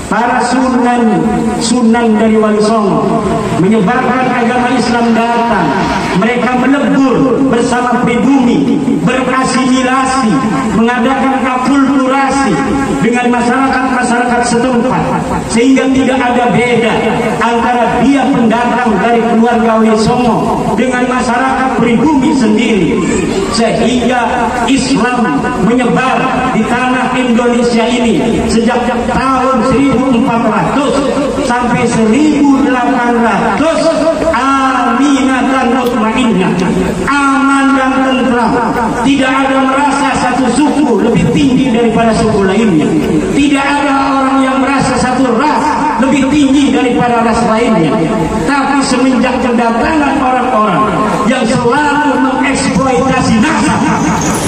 para sunan dari Wali Songo menyebarkan agama Islam datang. Mereka melebur bersama pribumi, berasimilasi, mengadakan akulturasi dengan masyarakat setempat, sehingga tidak ada beda antara dia pendatang dari keluarga Wali Songo dengan masyarakat pribumi sendiri, sehingga Islam menyebar di tanah Indonesia ini sejak tahun 1400 sampai 1800. Aminah dan mutmainnah, aman dan tentram. Tidak ada merasa satu suku lebih tinggi daripada suku lainnya. Tidak ada orang yang merasa satu ras lebih tinggi daripada ras lainnya. Tapi semenjak kedatangan orang-orang yang selalu mengeksploitasi nasab,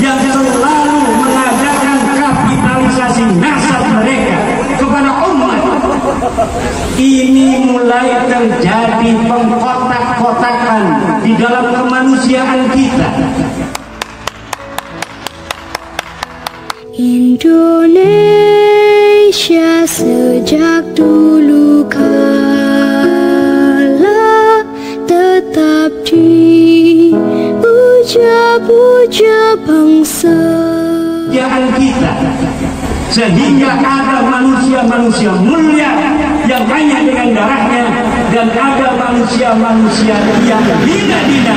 yang selalu mengadakan kapitalisasi nasab mereka kepada umat, ini mulai terjadi pengkotak-kotakan di dalam kemanusiaan kita. Indonesia sejak dulu kala tetap dipuja-puja bangsa kita, sehingga ada manusia-manusia mulia yang hanya dengan darahnya, dan ada manusia-manusia yang hina-hina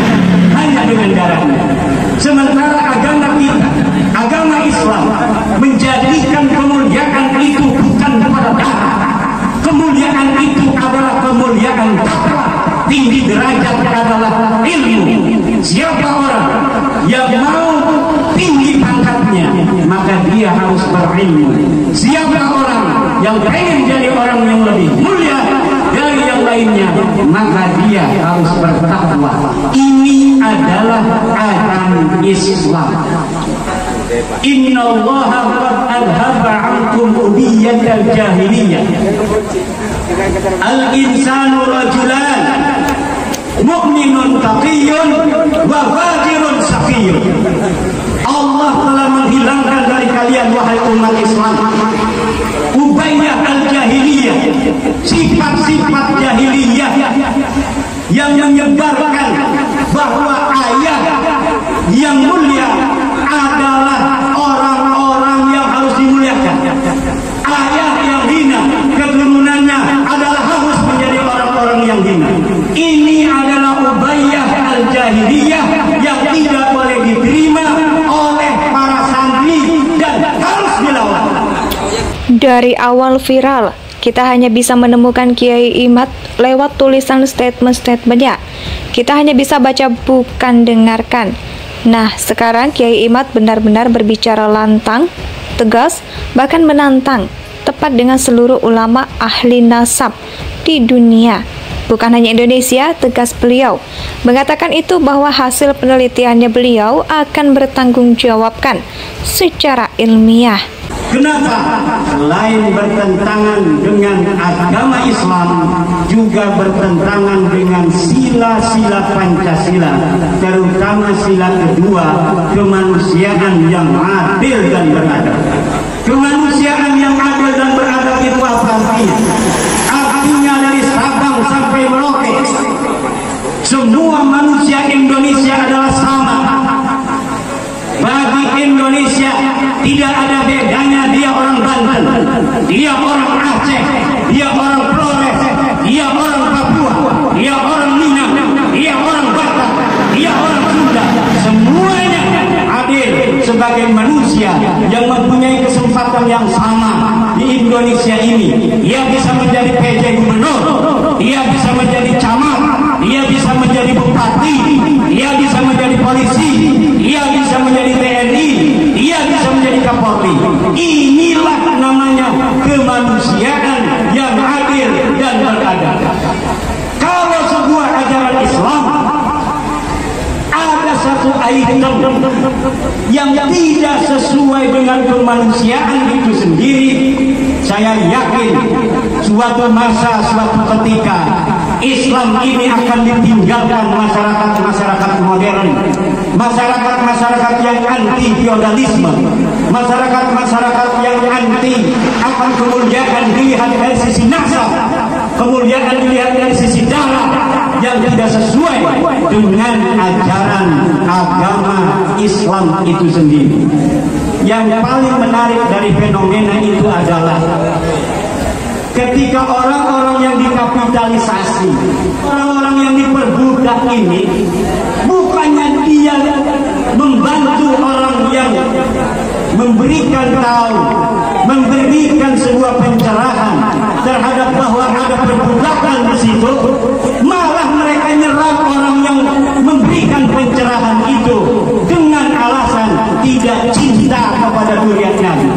hanya dengan darahnya. Sementara agama kita, agama Islam, menjadikan kemuliaan itu bukan kepada darah. Kemuliaan itu adalah kemuliaan takwa. Tinggi derajat adalah ilmu. Siapa orang yang mau tinggi pangkatnya, maka dia harus berilmu. Siapa orang yang pengen jadi orang yang lebih mulia dari yang lainnya, maka dia harus bertakwa. Ini adalah ajaran Islam. Innallaha qad adhaba 'ankum udiyatal jahiliyah. Al-insanu rajulan mu'minun taqiyyun wa fajirun saqiyyun. Allah telah menghilangkan dari kalian, wahai umat Islam, ubayyah al-jahiliyah, sifat-sifat jahiliyah yang menyebarkan bahwa ayah yang mulia adalah orang-orang yang harus dimuliakan. Ayah yang hina, keturunannya adalah harus menjadi orang-orang yang hina. Ini adalah ubayyah al-jahiliyah yang tidak boleh diterima oleh para santri dan harus dilawan. Dari awal viral, kita hanya bisa menemukan Kiai Imad lewat tulisan statement-statementnya. Kita hanya bisa baca, bukan dengarkan. Nah, sekarang Kiai Imad benar-benar berbicara lantang, tegas, bahkan menantang, tepat dengan seluruh ulama ahli nasab di dunia. Bukan hanya Indonesia, tegas beliau. Mengatakan itu bahwa hasil penelitiannya beliau akan bertanggung jawabkan secara ilmiah. Kenapa? Selain bertentangan dengan agama Islam, juga bertentangan dengan sila-sila Pancasila, terutama sila kedua, kemanusiaan yang adil dan beradab. Kemanusiaan yang adil dan beradab itu apa artinya? Artinya dari Sabang sampai Merauke, semua manusia Indonesia adalah sama. Bagi Indonesia tidak ada bedanya, dia orang Banten, dia orang Aceh, dia orang Flores, dia orang Papua, dia orang Minang, dia orang Batak, dia orang Sunda. Semuanya adil sebagai manusia yang mempunyai kesempatan yang sama di Indonesia ini. Dia bisa menjadi PJ gubernur, dia bisa menjadi camat, dia bisa menjadi bupati, dia bisa menjadi polisi, dia bisa menjadi TNI, dia bisa menjadi Kapolri. Inilah namanya kemanusiaan yang adil dan beradab. Kalau sebuah ajaran Islam ada satu item yang tidak sesuai dengan kemanusiaan itu sendiri, saya yakin suatu masa, suatu ketika Islam ini akan ditinggalkan masyarakat modern. masyarakat-masyarakat yang anti feodalisme, masyarakat-masyarakat yang anti akan kemuliaan dilihat dari sisi nasab, kemuliaan dilihat dari sisi darah yang tidak sesuai dengan ajaran agama Islam itu sendiri. Yang paling menarik dari fenomena itu adalah ketika orang-orang yang dikapitalisasi, orang-orang yang diperbudak ini, bukannya dia membantu orang yang memberikan tahu, memberikan sebuah pencerahan terhadap bahwa ada perbudakan di situ, malah mereka nyerang orang yang memberikan pencerahan itu dengan alasan tidak cinta kepada zuriat Nabi.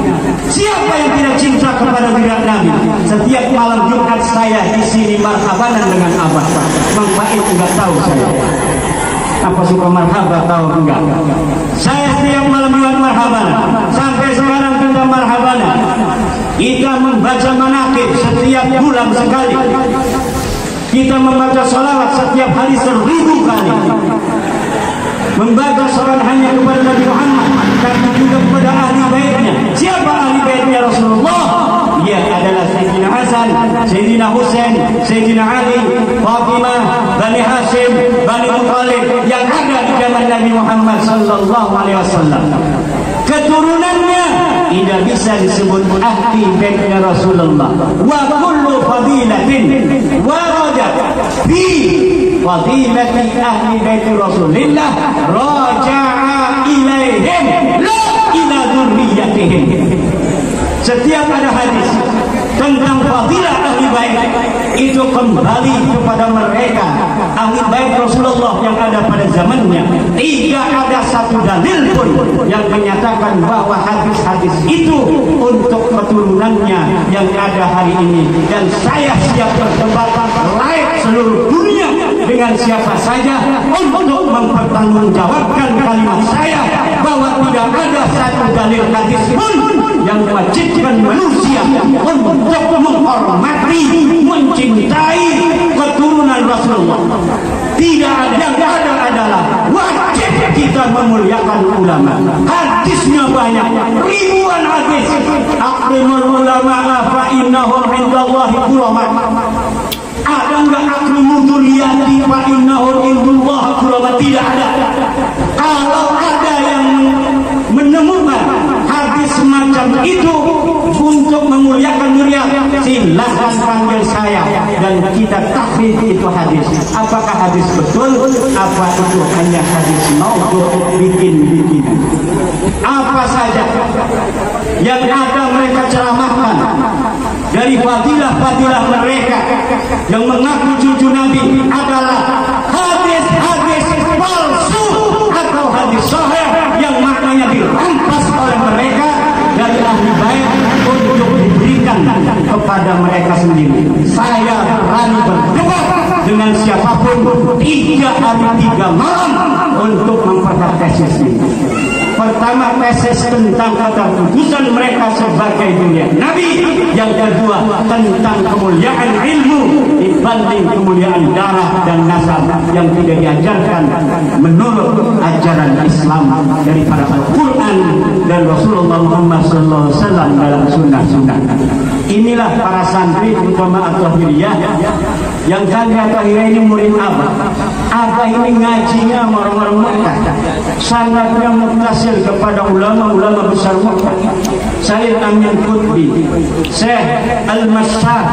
Siapa yang tidak cinta kepada zuriat Nabi? Setiap malam Jumat saya di sini marhabanan dengan Abah. Bang Baik enggak tahu saya. Apa suka marhabah tahu enggak? Saya setiap malam Jumat marhabanan. Sampai sekarang kita marhabanan. Kita membaca manaqib setiap bulan sekali. Kita membaca salawat setiap hari 1000 kali. Membaca salat hanya kepada Nabi Muhammad, tapi juga kepada ahli baitnya. Siapa ahli baitnya Rasulullah? Dia adalah Sayyidina Hasan, Sayyidina Husain, Sayyidina Ali, Fatimah, Bani Hashim, Bani Muttalib yang ada di zaman Nabi Muhammad sallallahu alaihi wasallam. Keturunannya tidak bisa disebut ahli baitnya Rasulullah. Wa kullu fadilatin warada fi fadilati ahli bait Rasulillah raja'a ilaihim la ila dzurriyyatihim. Setiap ada hadis tentang fadilah ahli bait itu kembali kepada mereka ahli bait Rasulullah yang ada pada zamannya. Tidak ada satu dalil pun yang menyatakan bahwa hadis-hadis itu untuk keturunannya yang ada hari ini. Dan saya siap berdebat live seluruh dunia dengan siapa saja untuk mempertanggungjawabkan kalimat saya bahwa tidak ada satu dalil hadis pun yang mewajibkan manusia untuk menghormati, mencintai keturunan Rasulullah. Tidak ada, yang ada adalah wajib kita memuliakan ulama. Hadisnya banyak, ribuan hadis. Akrimul ulama fa innahum indallahi ulama. Ada enggak akrimul dzurriyyati fa innahum indallahi ulama? Tidak ada. Kalau ada yang menemukan hadis semacam itu untuk memuliakan zuriat, silahkan panggil saya dan kita takhrir itu hadis. Apakah hadis betul? Apa itu hanya hadis maudhu' bikin-bikin? Apa saja yang ada mereka ceramahkan dari fadilah-fadilah mereka yang mengaku cucu Nabi adalah hadis-hadis palsu atau hadis sahih yang maknanya dirampas oleh mereka dari ahli bait untuk diberikan kepada mereka sendiri. Saya berani berdebat dengan siapapun 3 hari 3 malam untuk memperhatikan tesis ini. Pertama, tesis tentang keterputusan mereka sebagai dunia Nabi. Yang kedua, tentang kemuliaan ilmu dibanding kemuliaan darah dan nasab yang tidak diajarkan menurut ajaran Islam daripada Al-Quran dan Rasulullah Muhammad SAW dalam sunnah-sunnah. Inilah para santri terutama At-Tahiriyah yang kami At-Tahiriyah ini murid Abah. Abah ini ngajinya orang-orang Mekah, sangatnya mutasil kepada ulama-ulama besar Mekah. Sayyid Amin Qutbi, Syekh Al-Masyar,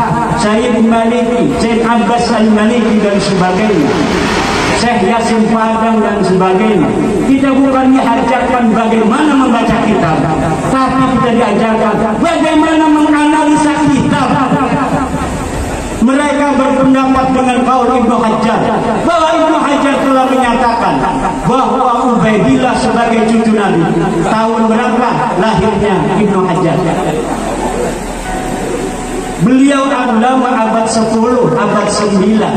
Sayyid Maliki, Syekh Abbas Al-Maliki dan sebagainya, Syekh Yasin Padang dan sebagainya. Kita bukan diajarkan bagaimana membaca kitab, tapi kita diajarkan bagaimana menganalisa kitab. Mereka berpendapat dengan kaul Ibnu Hajar bahwa Ibnu Hajar telah menyatakan bahwa Ubaidillah sebagai cucu Nabi. Tahun berapa lahirnya Ibnu Hajar? Beliau ulama abad 10, abad 9.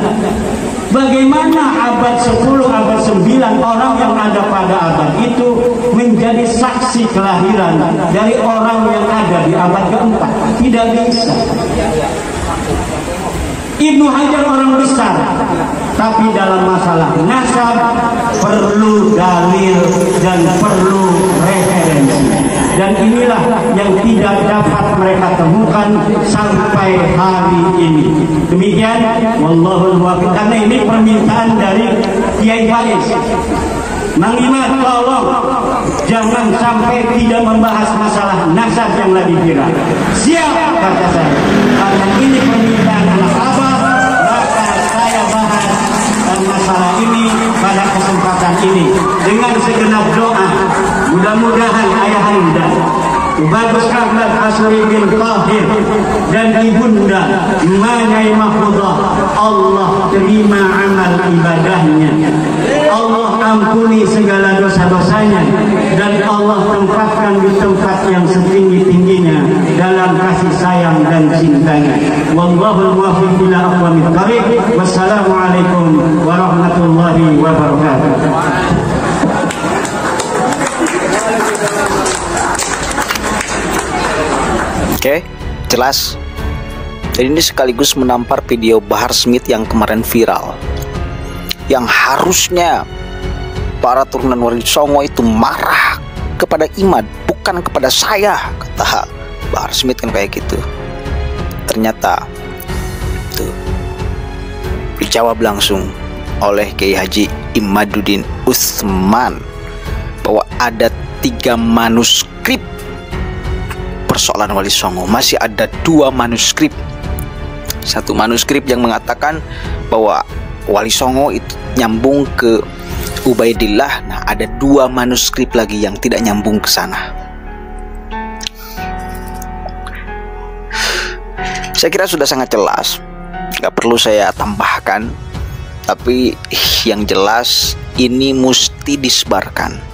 Bagaimana abad 10, abad 9 orang yang ada pada abad itu menjadi saksi kelahiran dari orang yang ada di abad keempat? Tidak bisa. Ibnu Hajar orang besar, tapi dalam masalah nasab perlu dalil dan perlu referensi. Dan inilah yang tidak dapat mereka temukan sampai hari ini. Demikian, wallahul muwaffiq. Karena ini permintaan dari Kiai Faiz. Mang Imam, tolong jangan sampai tidak membahas masalah nasab yang lagi viral. Siap, kata saya. Karena ini permintaan anak abah, maka saya bahas masalah ini pada kesempatan ini dengan segenap doa. Mudah-mudahan ayahanda Bagus Rahmat Asri bin Tahir dan ibunda Manyai Mahfudah, Allah terima amal ibadahnya, Allah ampuni segala dosa-dosanya, dan Allah tempatkan di tempat yang setinggi-tingginya dalam kasih sayang dan cintanya. Wallahul muwaffiq ila aqwamit thariq. Wassalamualaikum warahmatullahi wabarakatuh. Oke, jelas. Jadi ini sekaligus menampar video Bahar Smith yang kemarin viral, yang harusnya para turunan Wali Songo itu marah kepada Imad, bukan kepada saya, kata Bahar Smith kan kayak gitu. Ternyata tuh dijawab langsung oleh Kiai Haji Imaduddin Utsman bahwa ada 3 manuskrip persoalan Wali Songo. Masih ada 2 manuskrip. Satu manuskrip yang mengatakan bahwa Wali Songo itu nyambung ke Ubaidillah. Nah, ada 2 manuskrip lagi yang tidak nyambung ke sana. Saya kira sudah sangat jelas, nggak perlu saya tambahkan. Tapi yang jelas ini mesti disebarkan.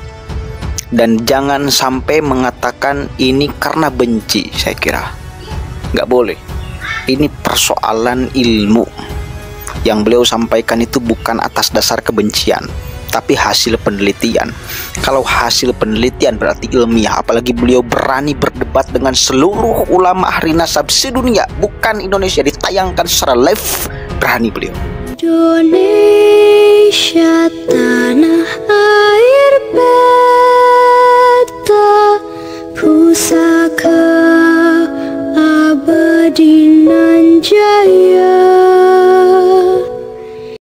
Dan jangan sampai mengatakan ini karena benci. Saya kira nggak boleh. Ini persoalan ilmu. Yang beliau sampaikan itu bukan atas dasar kebencian, tapi hasil penelitian. Kalau hasil penelitian berarti ilmiah. Apalagi beliau berani berdebat dengan seluruh ulama ahli nasab sedunia, bukan Indonesia, ditayangkan secara live. Berani beliau. Indonesia tanah air